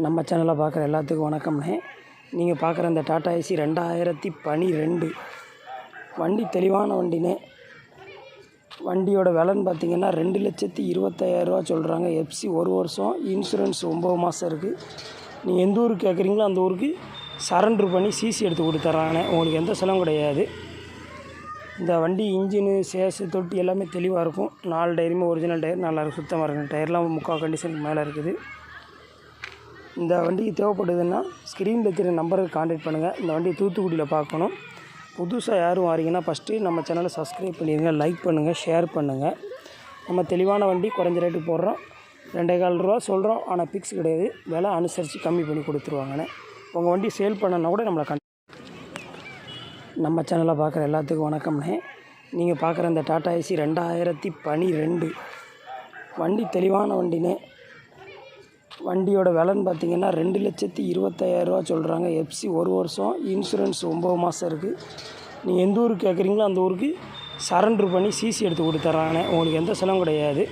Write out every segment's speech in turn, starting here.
நம்ம சேனலை பார்க்குற எல்லாத்துக்கும் வணக்கம்ண்ணே. நீங்கள் பார்க்குற இந்த டாடா ஏசி 2012 வண்டி தெளிவான வண்டினே. வண்டியோட விலைன்னு பார்த்தீங்கன்னா 2,25,000 சொல்கிறாங்க. எஃப்சி 1 வருஷம், இன்சூரன்ஸ் 9 மாதம் இருக்குது. நீங்கள் எந்த ஊருக்கு கேட்குறீங்களோ அந்த ஊருக்கு சரண்டர் பண்ணி சிசி எடுத்து கொடுத்துட்றாங்கண்ணே. உங்களுக்கு எந்த செலவும் கிடையாது. இந்த வண்டி இன்ஜினு சேஸு தொட்டி எல்லாமே தெளிவாக இருக்கும். 4 டயருமே ஒரிஜினல் டயர், நல்லாயிருக்கும், சுத்தமாக இருக்கும். டயர்லாம் முக்கால் கண்டிஷனுக்கு மேலே இருக்குது. இந்த வண்டிக்கு தேவைப்படுதுன்னா ஸ்க்ரீனில் இருக்கிற நம்பருக்கு கான்டாக்ட் பண்ணுங்கள். இந்த வண்டி தூத்துக்குடியில் பார்க்கணும். புதுசாக யாரும் வாரீங்கன்னா ஃபஸ்ட்டு நம்ம சேனலை சப்ஸ்கிரைப் பண்ணிடுங்க, லைக் பண்ணுங்கள், ஷேர் பண்ணுங்கள். நம்ம தெளிவான வண்டி குறைஞ்ச ரேட்டு போடுறோம். 2,400 ரூபா சொல்கிறோம், ஆனால் ஃபிக்ஸ் கிடையாது. விலை அனுசரித்து கம்மி பண்ணி கொடுத்துருவாங்கண்ணே. உங்கள் வண்டி சேல் பண்ணனா கூட நம்மளை நம்ம சேனலை பார்க்குற எல்லாத்துக்கும் வணக்கம்ண்ணே. நீங்கள் பார்க்குற இந்த டாடா ஏசி 2012 வண்டி தெளிவான வண்டினே. வண்டியோட விலைன்னு பார்த்தீங்கன்னா 2,25,000 சொல்கிறாங்க. எஃப்சி 1 வருஷம், இன்சூரன்ஸ் 9 மாதம் இருக்குது. நீங்கள் எந்த ஊருக்கு கேட்குறீங்களோ அந்த ஊருக்கு சரண்டர் பண்ணி சிசி எடுத்து கொடுத்துட்றாங்கண்ணே. உங்களுக்கு எந்த செலவும் கிடையாது.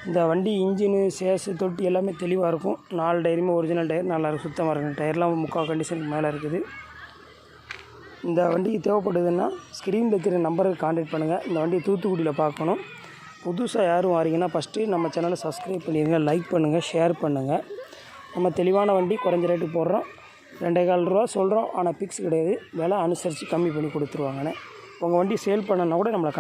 இந்த வண்டி இன்ஜினு சேஸு தொட்டி எல்லாமே தெளிவாக இருக்கும். 4 டயருமே ஒரிஜினல் டயர், நல்லாயிருக்கும், சுத்தமாக இருக்கும். டயர்லாம் முக்கால் கண்டிஷனுக்கு மேலே இருக்குது. இந்த வண்டிக்கு தேவைப்படுதுன்னா ஸ்க்ரீனில் இருக்கிற நம்பருக்கு கான்டாக்ட் பண்ணுங்கள். இந்த வண்டி தூத்துக்குடியில் பார்க்கணும். புதுசாக யாரும் வாரீங்கன்னா ஃபஸ்ட்டு நம்ம சேனலை சப்ஸ்கிரைப் பண்ணிடுங்க, லைக் பண்ணுங்கள், ஷேர் பண்ணுங்கள். நம்ம தெளிவான வண்டி குறைஞ்ச ரேட்டு போடுறோம். 2,400 ரூபா சொல்கிறோம், ஆனால் ஃபிக்ஸ் கிடையாது. விலை அனுசரித்து கம்மி பண்ணி கொடுத்துருவாங்கண்ணே. உங்கள் வண்டி சேல் பண்ணனா கூட நம்மளை